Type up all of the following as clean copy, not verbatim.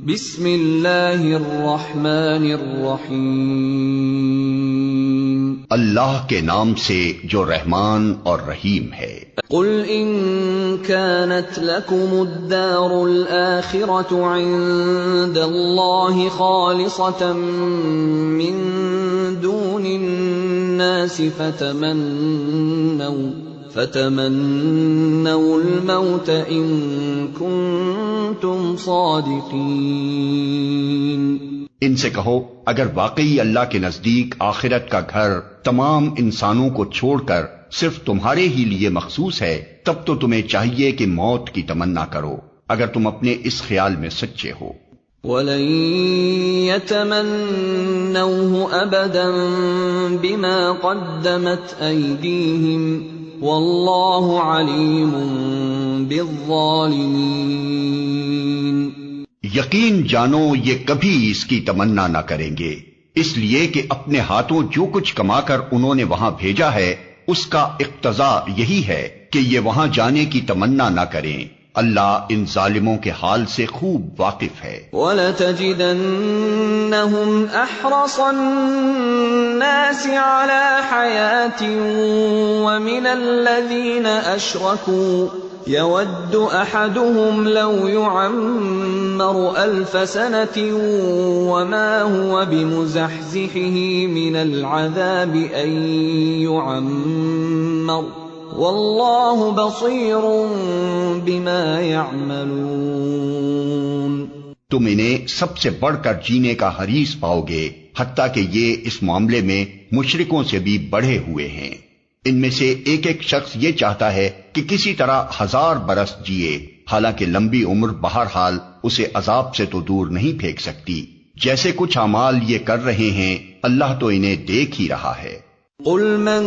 بسم اللہ الرحمن الرحیم، اللہ کے نام سے جو رحمان اور رحیم ہے۔ قل ان كانت لكم الدار الآخرة عند الله خالصة من دون الناس فتمنوا الموت ان کنتم صادقین۔ ان سے کہو اگر واقعی اللہ کے نزدیک آخرت کا گھر تمام انسانوں کو چھوڑ کر صرف تمہارے ہی لیے مخصوص ہے، تب تو تمہیں چاہیے کہ موت کی تمنا کرو اگر تم اپنے اس خیال میں سچے ہو۔ وَلَن يَتَمَنَّوْهُ أَبَدًا بِمَا قَدَّمَتْ أَيْدِيهِمْ وَاللَّهُ عَلِيمٌ بِالظَّالِمِينَ۔ یقین جانو یہ کبھی اس کی تمنا نہ کریں گے، اس لیے کہ اپنے ہاتھوں جو کچھ کما کر انہوں نے وہاں بھیجا ہے اس کا اقتضا یہی ہے کہ یہ وہاں جانے کی تمنا نہ کریں۔ اللہ ان ظالموں کے حال سے خوب واقف ہے۔ وَلَتَجِدَنَّهُمْ أَحْرَصَ النَّاسِ عَلَى حَيَاةٍ وَمِنَ الَّذِينَ أَشْرَكُوا يَوَدُّ أَحَدُهُمْ لَوْ يُعَمَّرُ أَلْفَ سَنَةٍ وَمَا هُوَ بِمُزَحْزِحِهِ مِنَ الْعَذَابِ أَن يُعَمَّرَ واللہ بصیر بما یعملون۔ تم انہیں سب سے بڑھ کر جینے کا حریص پاؤ گے، حتیٰ کہ یہ اس معاملے میں مشرکوں سے بھی بڑھے ہوئے ہیں۔ ان میں سے ایک ایک شخص یہ چاہتا ہے کہ کسی طرح 1000 برس جیے، حالانکہ لمبی عمر بہرحال اسے عذاب سے تو دور نہیں پھینک سکتی۔ جیسے کچھ اعمال یہ کر رہے ہیں اللہ تو انہیں دیکھ ہی رہا ہے۔ قل من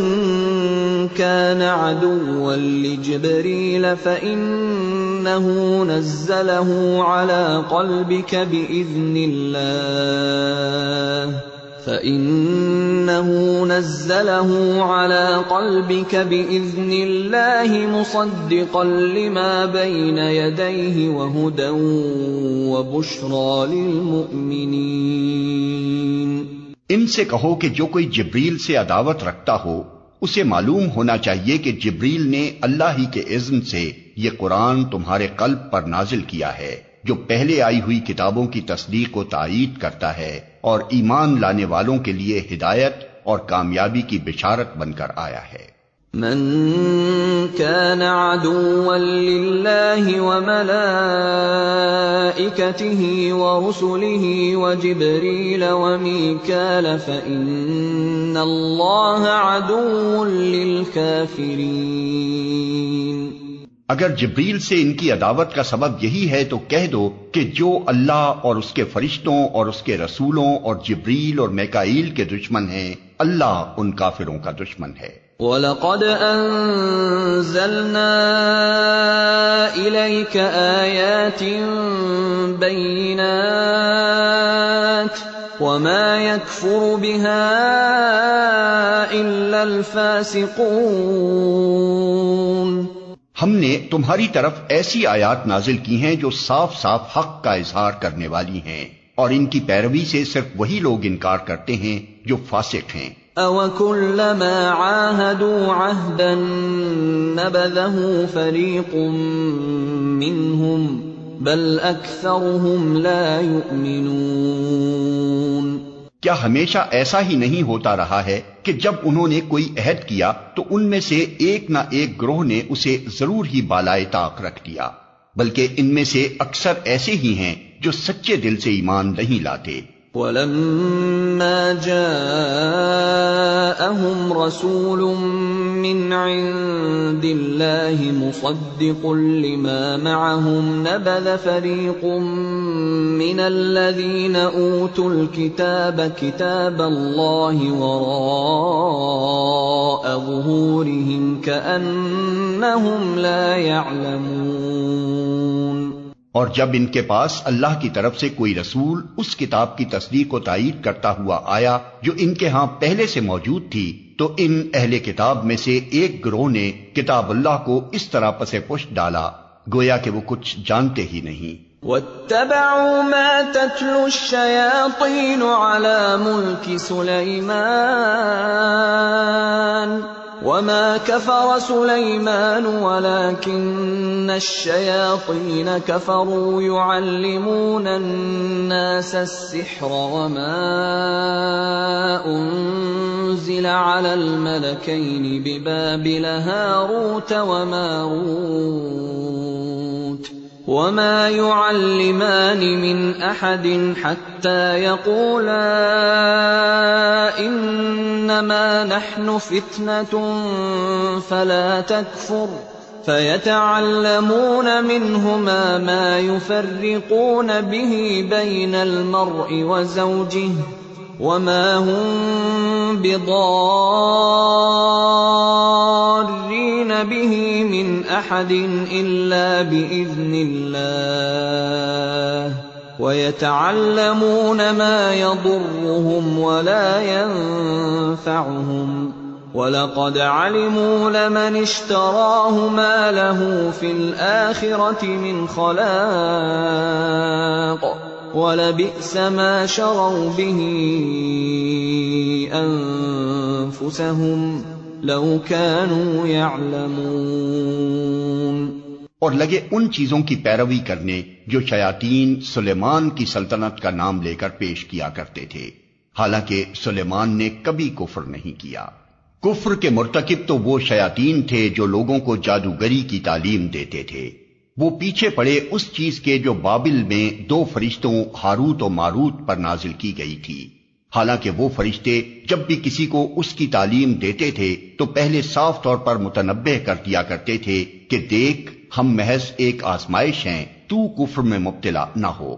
كان عدوا لجبريل فإنه نزله على قلبك بإذن الله مصدقا لما بين يديه وهدى وبشرى للمؤمنين۔ ان سے کہو کہ جو کوئی جبریل سے عداوت رکھتا ہو اسے معلوم ہونا چاہیے کہ جبریل نے اللہ ہی کے اذن سے یہ قرآن تمہارے قلب پر نازل کیا ہے، جو پہلے آئی ہوئی کتابوں کی تصدیق و تائید کرتا ہے اور ایمان لانے والوں کے لیے ہدایت اور کامیابی کی بشارت بن کر آیا ہے۔ من كان عدوا لله وملائكته ورسله وجبريل وميكال فإن الله عدو للكافرين۔ اگر جبریل سے ان کی عداوت کا سبب یہی ہے تو کہہ دو کہ جو اللہ اور اس کے فرشتوں اور اس کے رسولوں اور جبریل اور میکائیل کے دشمن ہیں، اللہ ان کافروں کا دشمن ہے۔ وَلَقَدْ أَنزَلْنَا إِلَيْكَ آيَاتٍ بَيِّنَاتٍ وَمَا يَكْفُرُ بِهَا إِلَّا الْفَاسِقُونَ۔ ہم نے تمہاری طرف ایسی آیات نازل کی ہیں جو صاف صاف حق کا اظہار کرنے والی ہیں، اور ان کی پیروی سے صرف وہی لوگ انکار کرتے ہیں جو فاسق ہیں۔ أَوَكُلَّمَا عَاهَدُوا عَهْدًا نَبَذَهُ فَرِيقٌ مِّنْهُمْ بَلْ أَكْثَرُهُمْ لَا يُؤْمِنُونَ۔ کیا ہمیشہ ایسا ہی نہیں ہوتا رہا ہے کہ جب انہوں نے کوئی عہد کیا تو ان میں سے ایک نہ ایک گروہ نے اسے ضرور ہی بالائے طاق رکھ دیا، بلکہ ان میں سے اکثر ایسے ہی ہیں جو سچے دل سے ایمان نہیں لاتے۔ وَلَمَّا جَاءَهُمْ رَسُولٌ مِّنْ عِندِ اللَّهِ مُصَدِّقٌ لِّمَا مَعَهُمْ نَبَذَ فَرِيقٌ مِّنَ الَّذِينَ أُوتُوا الْكِتَابَ كِتَابَ اللَّهِ وَرَاءَ ظُهُورِهِمْ كَأَنَّهُمْ لَا يَعْلَمُونَ۔ اور جب ان کے پاس اللہ کی طرف سے کوئی رسول اس کتاب کی تصدیق و تائید کرتا ہوا آیا جو ان کے ہاں پہلے سے موجود تھی، تو ان اہل کتاب میں سے ایک گروہ نے کتاب اللہ کو اس طرح پس پشت ڈالا گویا کہ وہ کچھ جانتے ہی نہیں۔ واتبعوا ما تتلو الشياطين على ملك سليمان وما كفر سليمان ولكن الشياطين كفروا يعلمون الناس السحر وما أنزل على الملكين ببابل هاروت وماروت وما يعلمان من أحد حتى يقولا إنما نحن فتنة فلا تكفر فيتعلمون منهما ما يفرقون به بين المرء وزوجه وما هم بضارين به من أحد إلا بإذن الله ويتعلمون ما يضرهم ولا ينفعهم وَلَقَدْ عَلِمُوا لَمَنِ اشْتَرَاهُ مَا لَهُ فِي الْآخِرَةِ مِنْ خَلَاقٍ وَلَبِئْسَ مَا شَرَوْا بِهِ أَنفُسَهُمْ لَوْ كَانُوا يَعْلَمُونَ اور لگے ان چیزوں کی پیروی کرنے جو شیاطین سلیمان کی سلطنت کا نام لے کر پیش کیا کرتے تھے، حالانکہ سلیمان نے کبھی کفر نہیں کیا۔ کفر کے مرتکب تو وہ شیاطین تھے جو لوگوں کو جادوگری کی تعلیم دیتے تھے۔ وہ پیچھے پڑے اس چیز کے جو بابل میں 2 فرشتوں ہاروت و ماروت پر نازل کی گئی تھی، حالانکہ وہ فرشتے جب بھی کسی کو اس کی تعلیم دیتے تھے تو پہلے صاف طور پر متنبہ کر دیا کرتے تھے کہ دیکھ، ہم محض ایک آزمائش ہیں، تو کفر میں مبتلا نہ ہو۔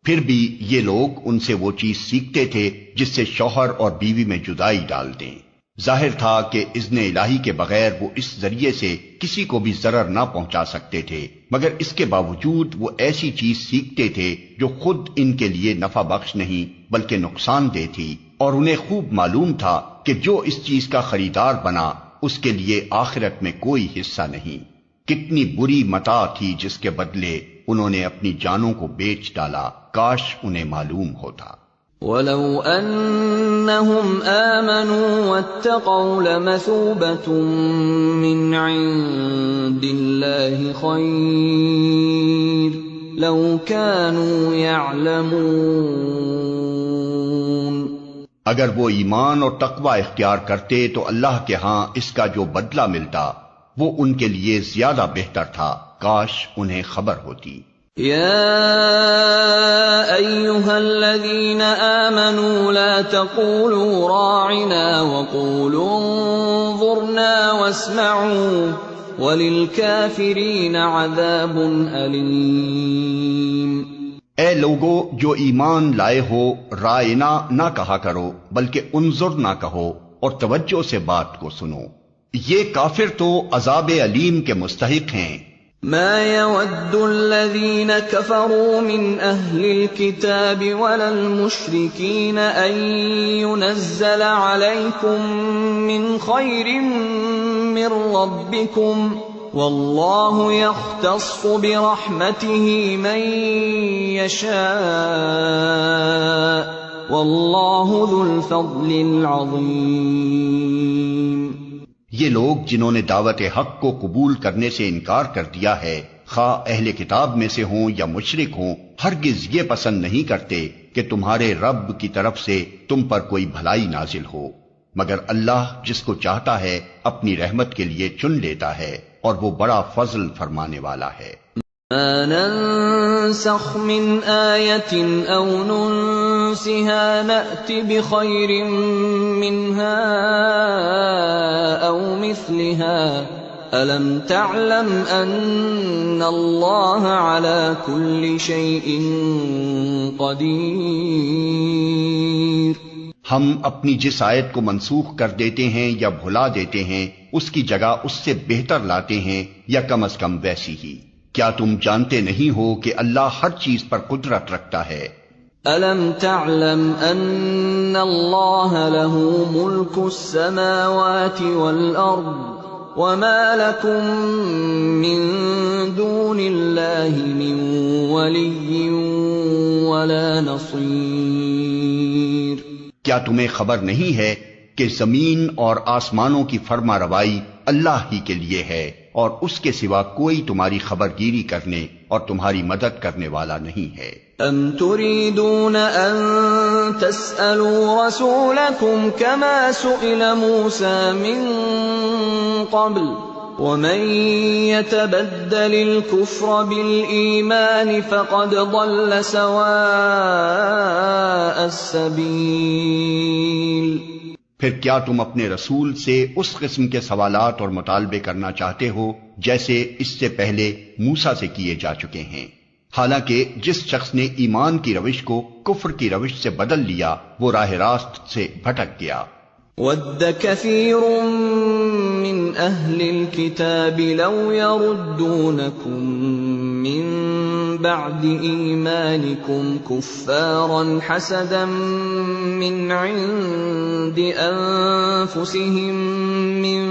پھر بھی یہ لوگ ان سے وہ چیز سیکھتے تھے جس سے شوہر اور بیوی میں جدائی ڈال دیں۔ ظاہر تھا کہ اذن الہی کے بغیر وہ اس ذریعے سے کسی کو بھی ضرر نہ پہنچا سکتے تھے، مگر اس کے باوجود وہ ایسی چیز سیکھتے تھے جو خود ان کے لیے نفع بخش نہیں بلکہ نقصان دہ تھی، اور انہیں خوب معلوم تھا کہ جو اس چیز کا خریدار بنا اس کے لیے آخرت میں کوئی حصہ نہیں۔ کتنی بری متاع تھی جس کے بدلے انہوں نے اپنی جانوں کو بیچ ڈالا، کاش انہیں معلوم ہوتا۔ وَلَوْ أَنَّهُمْ آمَنُوا وَاتَّقَوْا لَمَثُوبَةٌ مِّنْ عِندِ اللَّهِ خَيْرٌ لَوْ كَانُوا يَعْلَمُونَ۔ اگر وہ ایمان اور تقوی اختیار کرتے تو اللہ کے ہاں اس کا جو بدلہ ملتا وہ ان کے لیے زیادہ بہتر تھا، کاش انہیں خبر ہوتی۔ يا أيها الذين آمنوا لا تقولوا راعنا وقولوا انظرنا واسمعوا وللكافرين عذاب أليم۔ اے لوگو جو ایمان لائے ہو، رائنا نہ کہا کرو بلکہ انظر نہ کہو اور توجہ سے بات کو سنو، یہ کافر تو عذاب علیم کے مستحق ہیں۔ ما يود الذين كفروا من أهل الكتاب ولا المشركين أن ينزل عليكم من خير من ربكم والله يختص برحمته من يشاء والله ذو الفضل العظيم۔ یہ لوگ جنہوں نے دعوت حق کو قبول کرنے سے انکار کر دیا ہے، خواہ اہل کتاب میں سے ہوں یا مشرک ہوں، ہرگز یہ پسند نہیں کرتے کہ تمہارے رب کی طرف سے تم پر کوئی بھلائی نازل ہو، مگر اللہ جس کو چاہتا ہے اپنی رحمت کے لیے چن لیتا ہے، اور وہ بڑا فضل فرمانے والا ہے۔ ما ننسخ من آية أو ننسها نأت بخير منها أو مثلها ألم تعلم أن الله على كل شيء قدير۔ ہم اپنی جس آیت کو منسوخ کر دیتے ہیں یا بھلا دیتے ہیں اس کی جگہ اس سے بہتر لاتے ہیں یا کم از کم ویسی ہی۔ کیا تم جانتے نہیں ہو کہ اللہ ہر چیز پر قدرت رکھتا ہے؟ أَلَمْ تَعْلَمْ أَنَّ اللَّهَ لَهُ مُلْكُ السَّمَاوَاتِ وَالْأَرْضِ وما لكم من دون الله من ولي ولا نصير. کیا تمہیں خبر نہیں ہے کہ زمین اور آسمانوں کی فرما روائی اللہ ہی کے لیے ہے اور اس کے سوا کوئی تمہاری خبرگیری کرنے اور تمہاری مدد کرنے والا نہیں ہے. ام تريدون ان تسألوا رسولكم كما سئل موسى من قبل ومن يتبدل الكفر بالإيمان فقد ضل سواء السبيل. پھر کیا تم اپنے رسول سے اس قسم کے سوالات اور مطالبے کرنا چاہتے ہو جیسے اس سے پہلے موسیٰ سے کیے جا چکے ہیں؟ حالانکہ جس شخص نے ایمان کی روش کو کفر کی روش سے بدل لیا وہ راہ راست سے بھٹک گیا. وَدَّ كَثِيرٌ مِّنْ أَهْلِ الْكِتَابِ لَوْ يَرُدُّونَكُمْ مِّن بَعْدِ إِيمَانِكُمْ كُفَّارًا حَسَدًا مِّنْ عِندِ أَنفُسِهِم مِّن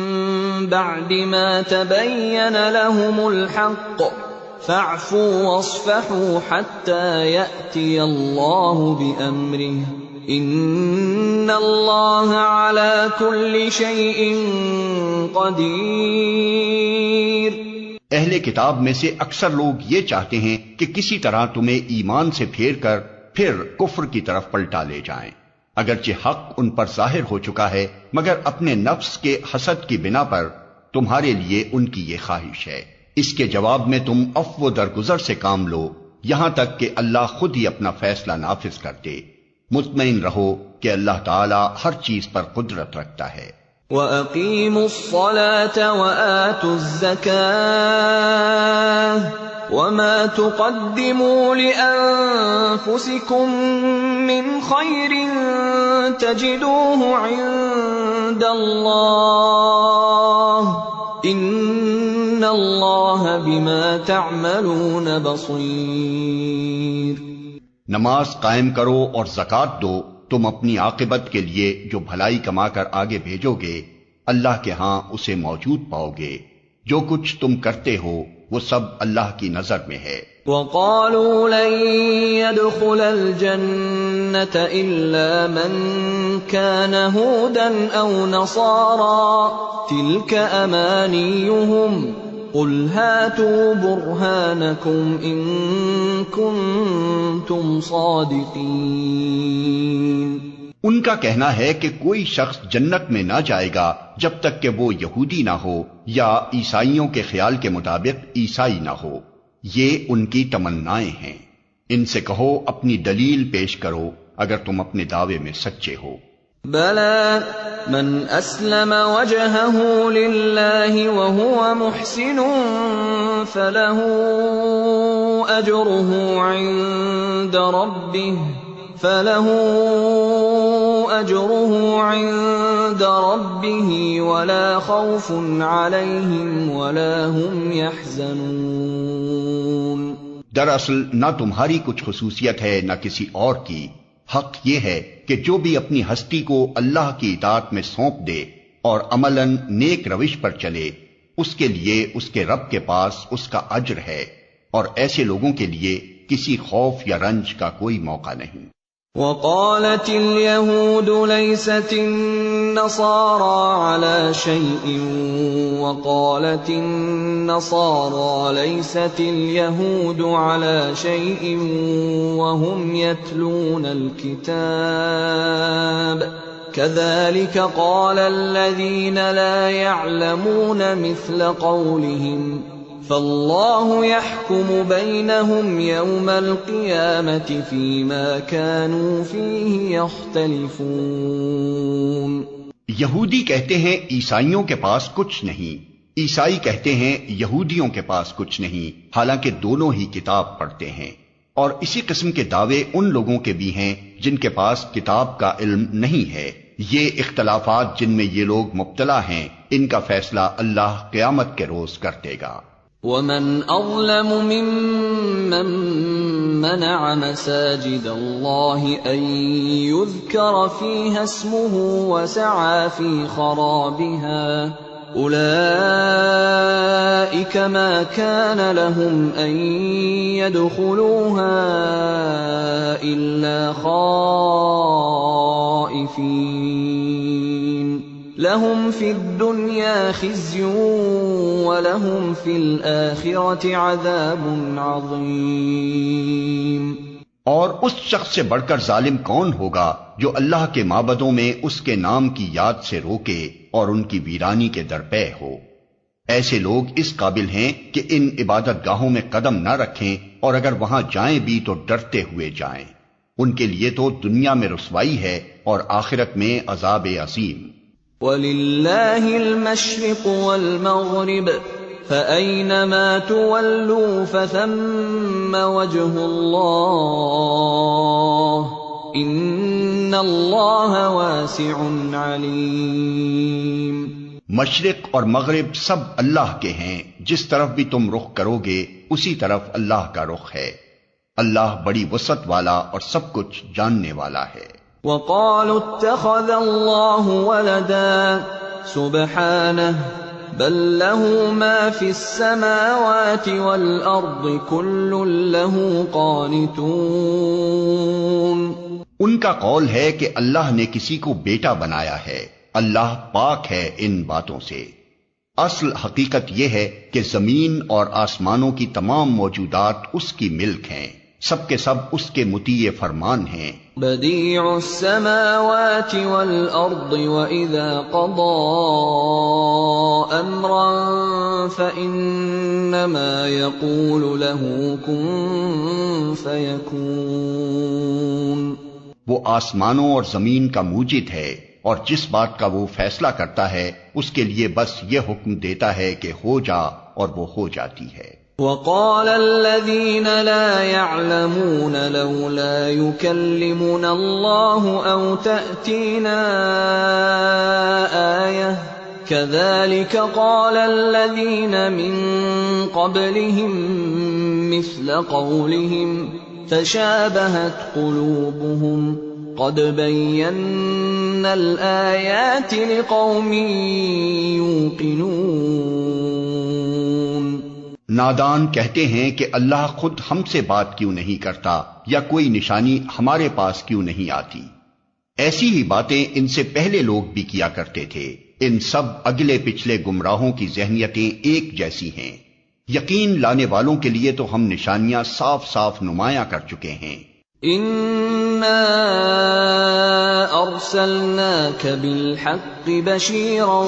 بَعْدِ مَا تَبَيَّنَ لَهُمُ الْحَقُّ فَاعْفُوا وَاصْفَحُوا حَتَّى يَأْتِيَ اللَّهُ بِأَمْرِهِ ان اللہ علی کل شیء قدیر. اہل کتاب میں سے اکثر لوگ یہ چاہتے ہیں کہ کسی طرح تمہیں ایمان سے پھیر کر پھر کفر کی طرف پلٹا لے جائیں، اگرچہ حق ان پر ظاہر ہو چکا ہے، مگر اپنے نفس کے حسد کی بنا پر تمہارے لیے ان کی یہ خواہش ہے. اس کے جواب میں تم عفو درگزر سے کام لو یہاں تک کہ اللہ خود ہی اپنا فیصلہ نافذ کر دے. مطمئن رہو کہ اللہ تعالی ہر چیز پر قدرت رکھتا ہے. وَأَقِيمُوا الصَّلَاةَ وَآتُوا الزَّكَاةَ وَمَا تُقَدِّمُوا لِأَنفُسِكُم مِّنْ خَيْرٍ تَجِدُوهُ عِندَ اللَّهِ إِنَّ اللَّهَ بِمَا تَعْمَلُونَ بَصِيرٌ. نماز قائم کرو اور زکوٰۃ دو، تم اپنی عاقبت کے لیے جو بھلائی کما کر آگے بھیجو گے اللہ کے ہاں اسے موجود پاؤ گے. جو کچھ تم کرتے ہو وہ سب اللہ کی نظر میں ہے. وَقَالُوا لَن يَدْخُلَ الْجَنَّةَ إِلَّا مَن كَانَ هُودًا أَوْ نَصَارَىٰ تِلْكَ أَمَانِيُّهُمْ قُلْ هَاتُوا بُرْهَانَكُمْ إِن كُنتُمْ صَادِقِينَ. ان کا کہنا ہے کہ کوئی شخص جنت میں نہ جائے گا جب تک کہ وہ یہودی نہ ہو یا عیسائیوں کے خیال کے مطابق عیسائی نہ ہو. یہ ان کی تمنائیں ہیں. ان سے کہو اپنی دلیل پیش کرو اگر تم اپنے دعوے میں سچے ہو. بلى من أسلم وجهه لله وهو محسن فله أجره عند ربه ولا خوف عليهم ولا هم يحزنون. دراصل نہ تمہاری کچھ خصوصیت ہے نہ کسی اور کی. حق یہ ہے کہ جو بھی اپنی ہستی کو اللہ کی اطاعت میں سونپ دے اور عملاً نیک روش پر چلے اس کے لیے اس کے رب کے پاس اس کا اجر ہے اور ایسے لوگوں کے لیے کسی خوف یا رنج کا کوئی موقع نہیں. وقالت اليهود ليست النصارى على شيء وقالت النصارى ليست اليهود على شيء وهم يتلون الكتاب كذلك قال الذين لا يعلمون مثل قولهم فالله يحكم بينهم يوم القيامة فيما كانوا فيه يختلفون. یہودی کہتے ہیں عیسائیوں کے پاس کچھ نہیں، عیسائی کہتے ہیں یہودیوں کے پاس کچھ نہیں، حالانکہ دونوں ہی کتاب پڑھتے ہیں. اور اسی قسم کے دعوے ان لوگوں کے بھی ہیں جن کے پاس کتاب کا علم نہیں ہے. یہ اختلافات جن میں یہ لوگ مبتلا ہیں ان کا فیصلہ اللہ قیامت کے روز کر دے گا. وَمَنْ أَظْلَمُ مِمَّن مَّنَعَ مَسَاجِدَ اللَّهِ أَن يُذْكَرَ فِيهَا اسْمُهُ وَسَعَىٰ فِي خَرَابِهَا أولئك ما كان لهم أن يدخلوها إلا خائفين لهم في الدنيا خزي ولهم في الآخرة عذاب عظيم۔ اور اس شخص سے بڑھ کر ظالم کون ہوگا جو اللہ کے معبدوں میں اس کے نام کی یاد سے روکے اور ان کی ویرانی کے درپے ہو۔ ایسے لوگ اس قابل ہیں کہ ان عبادت گاہوں میں قدم نہ رکھیں، اور اگر وہاں جائیں بھی تو ڈرتے ہوئے جائیں۔ ان کے لیے تو دنیا میں رسوائی ہے اور آخرت میں عذاب عظیم۔ وَلِلَّهِ الْمَشْرِقُ وَالْمَغْرِبُ فَأَيْنَمَا تُوَلُّوا فَثَمَّ وَجْهُ اللَّهِ إِنَّ اللَّهَ وَاسِعٌ عَلِيمٌ۔ مشرق اور مغرب سب اللہ کے ہیں، جس طرف بھی تم رخ کرو گے اسی طرف اللہ کا رخ ہے۔ اللہ بڑی وسعت والا اور سب کچھ جاننے والا ہے۔ وَقَالُوا اتَّخَذَ اللَّهُ وَلَدًا سُبْحَانَهُ بل له ما في السماوات والأرض كل له قانتون۔ ان کا قول ہے کہ اللہ نے کسی کو بیٹا بنایا ہے، اللہ پاک ہے ان باتوں سے۔ اصل حقیقت یہ ہے کہ زمین اور آسمانوں کی تمام موجودات اس کی ملک ہیں، سب کے سب اس کے مطیع فرمان ہیں۔ بدیع السماوات والارض واذا قضى امرا فانما يقول له كن فيكون۔ وہ آسمانوں اور زمین کا موجد ہے، اور جس بات کا وہ فیصلہ کرتا ہے اس کے لیے بس یہ حکم دیتا ہے کہ ہو جا، اور وہ ہو جاتی ہے۔ وقال الذين لا يعلمون لولا يكلمنا الله أو تأتينا آية كذلك قال الذين من قبلهم مثل قولهم تشابهت قلوبهم قد بينا الآيات لقوم يوقنون۔ نادان کہتے ہیں کہ اللہ خود ہم سے بات کیوں نہیں کرتا، یا کوئی نشانی ہمارے پاس کیوں نہیں آتی۔ ایسی ہی باتیں ان سے پہلے لوگ بھی کیا کرتے تھے۔ ان سب اگلے پچھلے گمراہوں کی ذہنیتیں ایک جیسی ہیں۔ یقین لانے والوں کے لیے تو ہم نشانیاں صاف صاف نمایاں کر چکے ہیں۔ اِنَّا أَرْسَلْنَاكَ بِالْحَقِّ بَشِيرًا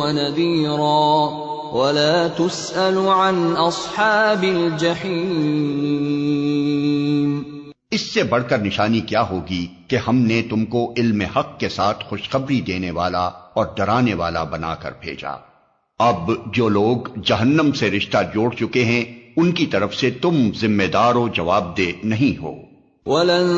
وَنَذِيرًا وَلَا تُسْأَلُ عَنْ أَصْحَابِ الْجَحِيمِ۔ اس سے بڑھ کر نشانی کیا ہوگی کہ ہم نے تم کو علم حق کے ساتھ خوشخبری دینے والا اور ڈرانے والا بنا کر بھیجا۔ اب جو لوگ جہنم سے رشتہ جوڑ چکے ہیں ان کی طرف سے تم ذمہ دار و جواب دہ نہیں ہو۔ وَلَن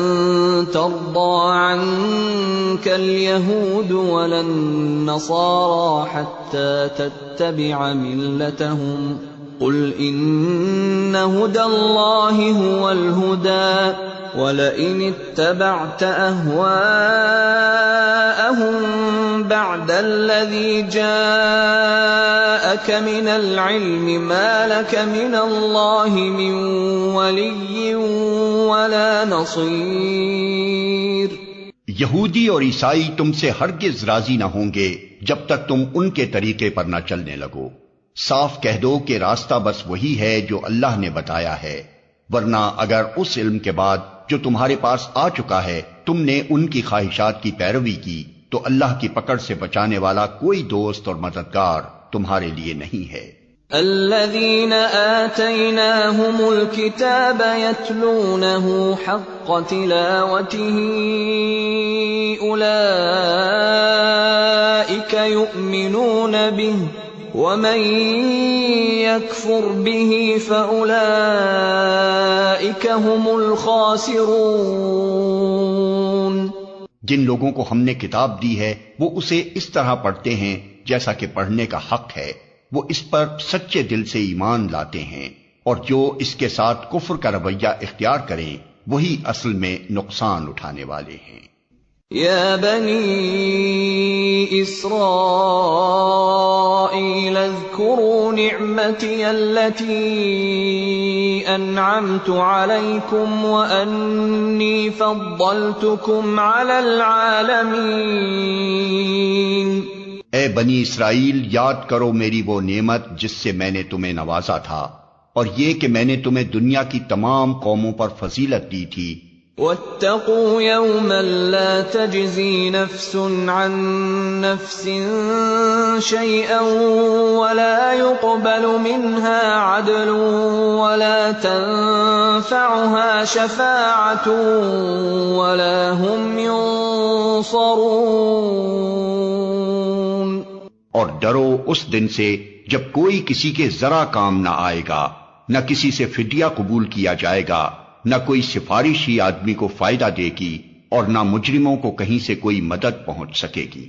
تَرْضَىٰ عَنكَ الْيَهُودُ وَلَا النَّصَارَىٰ حَتَّىٰ تَتَّبِعَ مِلَّتَهُمْ قُلْ إِنَّ هُدَى اللَّهِ هُوَ الْهُدَىٰ وَلَئِنِ اتَّبَعْتَ أَهْوَاءَهُم بَعْدَ الَّذِي جَاءَكَ مِنَ الْعِلْمِ مَا لَكَ مِنَ اللَّهِ مِن وَلِيٍّ وَلَا نَصِيرٍ۔ یہودی اور عیسائی تم سے ہرگز راضی نہ ہوں گے جب تک تم ان کے طریقے پر نہ چلنے لگو۔ صاف کہہ دو کہ راستہ بس وہی ہے جو اللہ نے بتایا ہے، ورنہ اگر اس علم کے بعد جو تمہارے پاس آ چکا ہے تم نے ان کی خواہشات کی پیروی کی تو اللہ کی پکڑ سے بچانے والا کوئی دوست اور مددگار تمہارے لیے نہیں ہے۔ الذين آتيناهم الكتاب يتلونه حق تلاوته أولئك يؤمنون به ومن يكفر به فأولئك هم الخاسرون۔ جن لوگوں کو ہم نے کتاب دی ہے وہ اسے اس طرح پڑھتے ہیں جیسا کہ پڑھنے کا حق ہے، وہ اس پر سچے دل سے ایمان لاتے ہیں، اور جو اس کے ساتھ کفر کا رویہ اختیار کریں وہی اصل میں نقصان اٹھانے والے ہیں۔ يا بني إسرائيل اذكروا نعمتي التي أنعمت عليكم وأني فضلتكم على العالمين. اے بنی اسرائیل، یاد کرو میری وہ نعمت جس سے میں نے تمہیں نوازا تھا، اور یہ کہ میں نے تمہیں دنیا کی تمام قوموں پر فضیلت دی تھی. واتقوا يوما لا تجزي نفس عن نفس شيئا ولا يقبل منها عدل ولا تنفعها شفاعة ولا هم ينصرون. اور ڈرو اس دن سے جب کوئی کسی کے ذرا کام نہ آئے گا، نہ کسی سے فدیہ قبول کیا جائے گا، نہ کوئی سفارش ہی آدمی کو فائدہ دے گی، اور نہ مجرموں کو کہیں سے کوئی مدد پہنچ سکے گی.